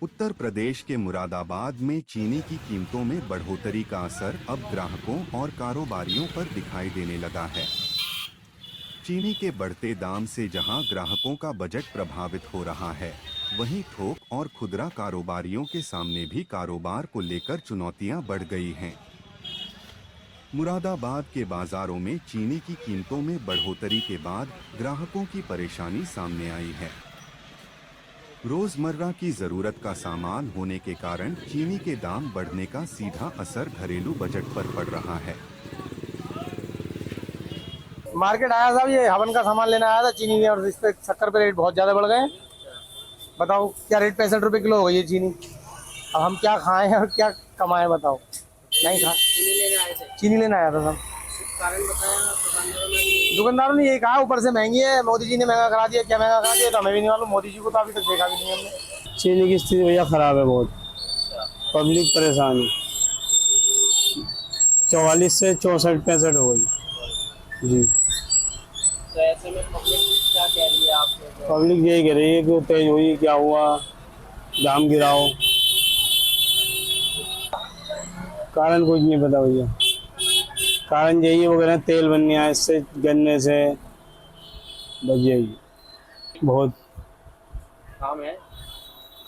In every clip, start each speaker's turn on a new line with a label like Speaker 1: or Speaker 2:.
Speaker 1: उत्तर प्रदेश के मुरादाबाद में चीनी की कीमतों में बढ़ोतरी का असर अब ग्राहकों और कारोबारियों पर दिखाई देने लगा है। चीनी के बढ़ते दाम से जहां ग्राहकों का बजट प्रभावित हो रहा है, वहीं थोक और खुदरा कारोबारियों के सामने भी कारोबार को लेकर चुनौतियां बढ़ गई हैं। मुरादाबाद के बाजारों में चीनी की कीमतों में बढ़ोतरी के बाद ग्राहकों की परेशानी सामने आई है। रोजमर्रा की जरूरत का सामान होने के कारण चीनी के दाम बढ़ने का सीधा असर घरेलू बजट पर पड़ रहा है।
Speaker 2: मार्केट आया साहब, ये हवन का सामान लेना आया था चीनी में, और इस पे शक्कर पे रेट बहुत ज़्यादा बढ़ गए। बताओ क्या रेट, 65 रुपये किलो हो गई है चीनी। अब हम क्या खाएं और क्या कमाएं, बताओ। नहीं खा, चीनी लेना आया था सब।
Speaker 3: कारण बताया
Speaker 2: दुकानदारों ने यही कहा, ऊपर से महंगी है, मोदी जी ने महंगा करा दिया। क्या महंगा करा दिया तो हमें भी नहीं मालूम, मोदी जी को तो अभी तक देखा भी नहीं हमने।
Speaker 4: चीनी की स्थिति भैया खराब है बहुत, पब्लिक परेशान है। 44 से 64 65 हो गई जी।
Speaker 3: तो ऐसे में पब्लिक क्या कह रही है आपको?
Speaker 4: पब्लिक यही कह रही है कि तेज हुई, क्या हुआ, दाम गिराओ। कारण कुछ नहीं पता भैया, कारण यही है वो कह रहे हैं तेल बनने आए इससे, गन्ने से, बस यही बहुत
Speaker 3: काम है।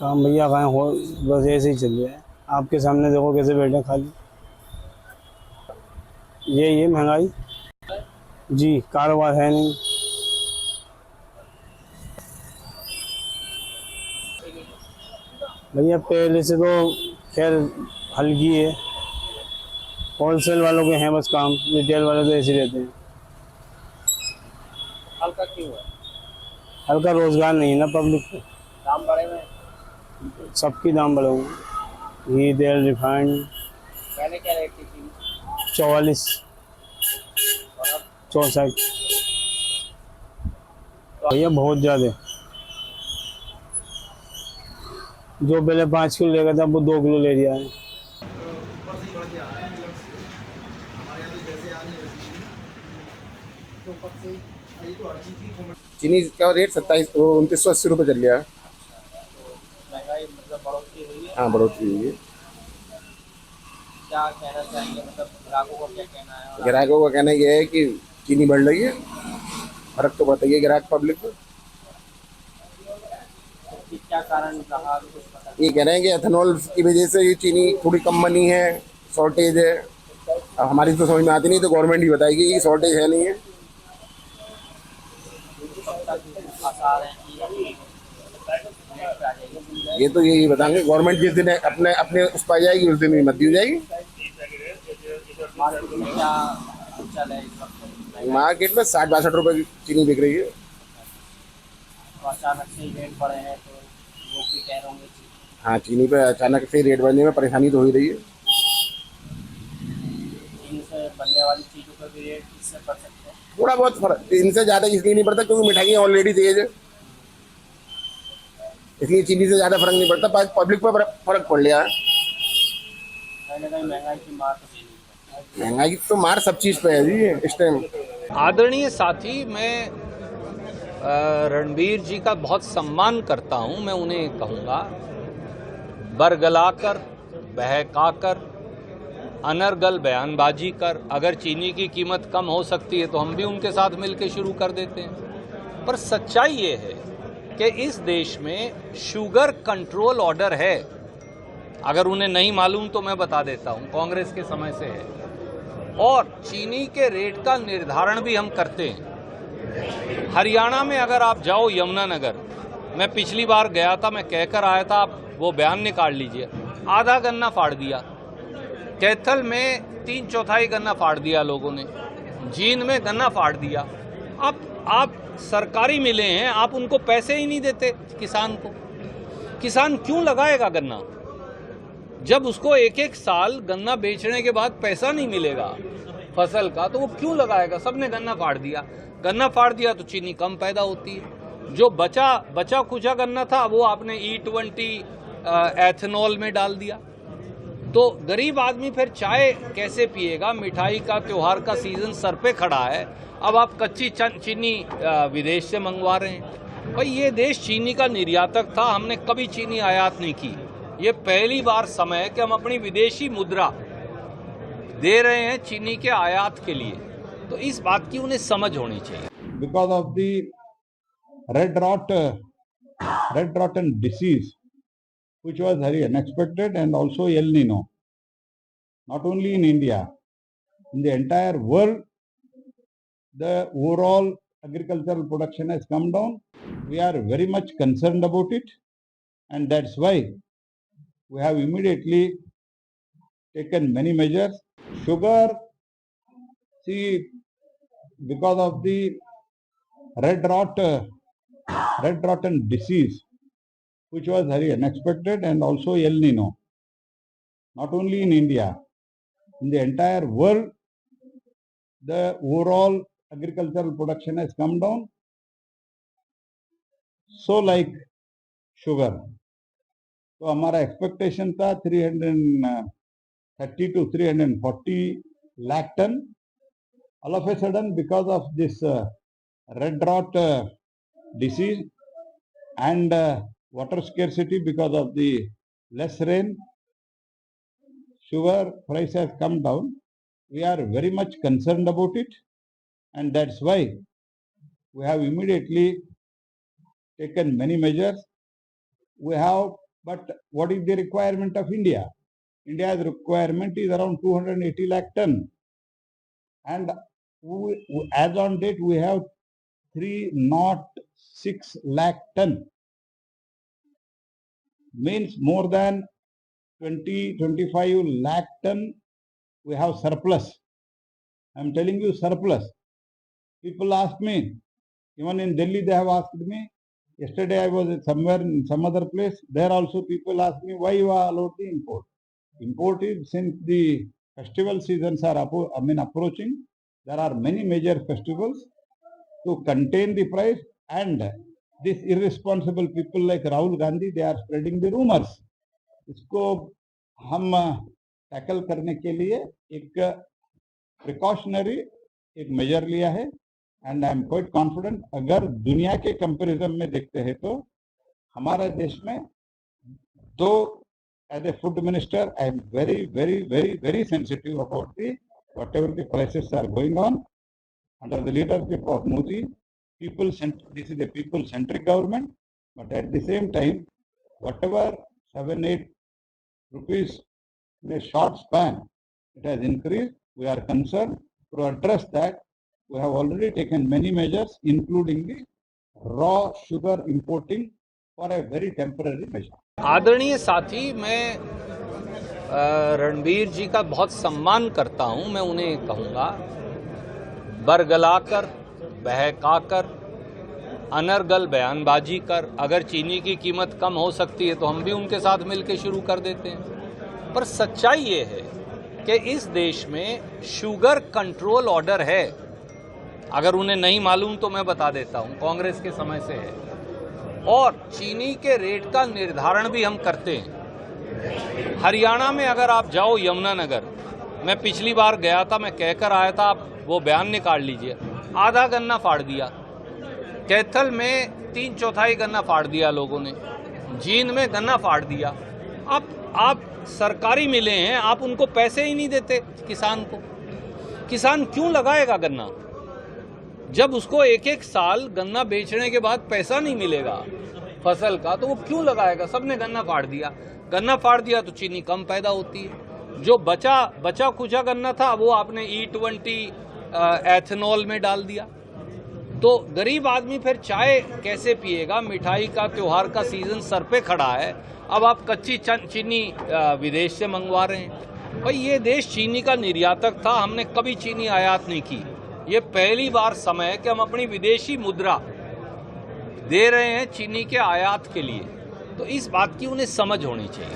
Speaker 4: काम भैया कहाँ हो, बस ऐसे ही चल रहा है। आपके सामने देखो कैसे बैठे खाली, यही है महंगाई जी, कारोबार है नहीं। भैया पहले से तो खैर हल्की है, होलसेल वालों के हैं बस काम, रिटेल वाले तो ऐसे रहते हैं।
Speaker 3: हल्का क्यों है?
Speaker 4: हल्का रोजगार नहीं है ना पब्लिक को,
Speaker 3: दाम बढ़े हुए,
Speaker 4: सबकी दाम बढ़े हुए। घी, तेल, रिफाइंड
Speaker 3: पहले क्या रेट थी?
Speaker 4: 44 64 भैया बहुत ज़्यादा। जो पहले 5 किलो लेगा था वो 2 किलो ले लिया है।
Speaker 5: चीनी का रेट 2980 रुपये चल गया है।
Speaker 3: महंगाई मतलब बढ़ोतरी हुई है।
Speaker 5: हाँ, बढ़ोतरी हुई है।
Speaker 3: क्या कहना चाहेंगे, मतलब ग्राहकों को क्या कहना है? और
Speaker 5: ग्राहकों का कहना यह है कि चीनी बढ़ रही है, फर्क तो पड़ता ही है ग्राहक पब्लिक को।
Speaker 3: आपकी क्या कारण रहा कुछ पता?
Speaker 5: ये कह रहे हैं कि एथेनॉल की वजह से ये चीनी थोड़ी कम बनी है, शॉर्टेज है। अब हमारी तो समझ में आती नहीं, तो गवर्नमेंट ही बताएगी कि शॉर्टेज है नहीं है।
Speaker 3: आसार है कि नेक्स्ट आ जाएगी।
Speaker 5: ये तो यही बताएंगे, गवर्नमेंट जिस दिन अपने अपने उस पर जाएगी उस दिन मत दी जाएगी।
Speaker 3: मार्केट में क्या चल है इस वक्त?
Speaker 5: मार्केट में 60-62 रुपये की चीनी बिक रही है।
Speaker 3: तो अचानक से ही रेट बढ़े हैं तो लोग भी कह रहे होंगे
Speaker 5: हाँ, चीनी पे अचानक से रेट बढ़ने में परेशानी तो हो ही रही है।
Speaker 3: चीनी से बनने वाली चीज़ों पर भी रेट इससे बढ़ सकते हैं।
Speaker 5: थोड़ा बहुत फर्क, इनसे ज़्यादा इसलिए नहीं पड़ता क्योंकि मिठाइयाँ ऑलरेडी तेज है, इसलिए चीनी से ज़्यादा फर्क नहीं पड़ता। पब्लिक पर फर्क पड़ लिया है।
Speaker 3: कहीं ना कहीं महंगाई की मार तो देनी है।
Speaker 5: महंगाई तो मार सब चीज़ पे है जी इस टाइम।
Speaker 6: आदरणीय साथी, मैं रणबीर जी का बहुत सम्मान करता हूं। मैं उन्हें कहूंगा, बरगलाकर, बहकाकर, अनर्गल बयानबाजी कर, अगर चीनी की कीमत कम हो सकती है तो हम भी उनके साथ मिलकर शुरू कर देते हैं। पर सच्चाई ये है कि इस देश में शुगर कंट्रोल ऑर्डर है। अगर उन्हें नहीं मालूम तो मैं बता देता हूं, कांग्रेस के समय से है। और चीनी के रेट का निर्धारण भी हम करते हैं। हरियाणा में अगर आप जाओ, यमुनानगर, मैं पिछली बार गया था, मैं कहकर आया था, आप वो बयान निकाल लीजिए। आधा गन्ना फाड़ दिया, कैथल में 3/4 गन्ना फाड़ दिया लोगों ने, जींद में गन्ना फाड़ दिया। आप सरकारी मिले हैं, आप उनको पैसे ही नहीं देते किसान को। किसान क्यों लगाएगा गन्ना जब उसको एक साल गन्ना बेचने के बाद पैसा नहीं मिलेगा फसल का? तो वो क्यों लगाएगा? सबने गन्ना फाड़ दिया। गन्ना फाड़ दिया तो चीनी कम पैदा होती है। जो बचा खुचा गन्ना था वो आपने E20 एथेनॉल में डाल दिया। तो गरीब आदमी फिर चाय कैसे पिएगा? मिठाई का त्योहार का सीजन सर पे खड़ा है, अब आप कच्ची चीनी विदेश से मंगवा रहे हैं। भाई ये देश चीनी का निर्यातक था, हमने कभी चीनी आयात नहीं की। ये पहली बार समय है कि हम अपनी विदेशी मुद्रा दे रहे हैं चीनी के आयात के लिए, तो इस बात की उन्हें समझ होनी चाहिए।
Speaker 7: Because of the red rotten disease, which was very unexpected, and also El Nino. Not only in India, in the entire world, the overall agricultural production has come down. We are very much concerned about it, and that's why we have immediately taken many measures. Sugar, see, because of the red rotten disease, which was very unexpected, and also El Nino. Not only in India, in the entire world, the overall agricultural production has come down. So like sugar. तो हमारा expectation था 330 to 340 lakh ton. All of a sudden, because of this red rot disease and water scarcity because of the less rain, sugar price has come down. We are very much concerned about it, and that's why we have immediately taken many measures. We have, but what is the requirement of India? India's requirement is around 280 lakh ton, and as on date we have 306 lakh ton, means more than 20-25 lakh ton we have surplus. I am telling you surplus. People ask me, even in Delhi they have asked me. Yesterday I was somewhere in some other place. There also people ask me, why you are allowed the import? Import is, since the festival seasons are approaching, there are many major festivals. To contain the price, and these irresponsible people like Rahul Gandhi, they are spreading the rumors. इसको हम tackle करने के लिए एक precautionary एक major लिया है, and I am quite confident. अगर दुनिया के कंपैरिजन में देखते हैं तो हमारे देश में तो as a food minister I am very very very very sensitive about the whatever the prices are going on under the leadership of Modi. This is a people-centric government, but at the same time, whatever 7-8 rupees in a short span it has increased, we are concerned. To address that, we have already taken many measures, including the raw sugar importing for a very temporary measure.
Speaker 6: आदरणीय साथी, मैं रणबीर जी का बहुत सम्मान करता हूं। मैं उन्हें कहूंगा, बरगलाकर, बहकाकर, अनर्गल बयानबाजी कर अगर चीनी की कीमत कम हो सकती है तो हम भी उनके साथ मिलकर शुरू कर देते हैं। पर सच्चाई ये है कि इस देश में शुगर कंट्रोल ऑर्डर है। अगर उन्हें नहीं मालूम तो मैं बता देता हूं, कांग्रेस के समय से है, और चीनी के रेट का निर्धारण भी हम करते हैं। हरियाणा में अगर आप जाओ, यमुनानगर, मैं पिछली बार गया था, मैं कहकर आया था, आप वो बयान निकाल लीजिए। आधा गन्ना फाड़ दिया, कैथल में 3/4 गन्ना फाड़ दिया लोगों ने, जींद में गन्ना फाड़ दिया। आप सरकारी मिले हैं, आप उनको पैसे ही नहीं देते किसान को। किसान क्यों लगाएगा गन्ना जब उसको एक साल गन्ना बेचने के बाद पैसा नहीं मिलेगा फसल का? तो वो क्यों लगाएगा? सबने गन्ना फाड़ दिया। गन्ना फाड़ दिया तो चीनी कम पैदा होती है। जो बचा खुचा गन्ना था वो आपने E20 एथेनॉल में डाल दिया। तो गरीब आदमी फिर चाय कैसे पिएगा? मिठाई का त्योहार का सीजन सर पे खड़ा है, अब आप कच्ची चीनी विदेश से मंगवा रहे हैं। भाई ये देश चीनी का निर्यातक था, हमने कभी चीनी आयात नहीं की। ये पहली बार समय है कि हम अपनी विदेशी मुद्रा दे रहे हैं चीनी के आयात के लिए, तो इस बात की उन्हें समझ होनी चाहिए।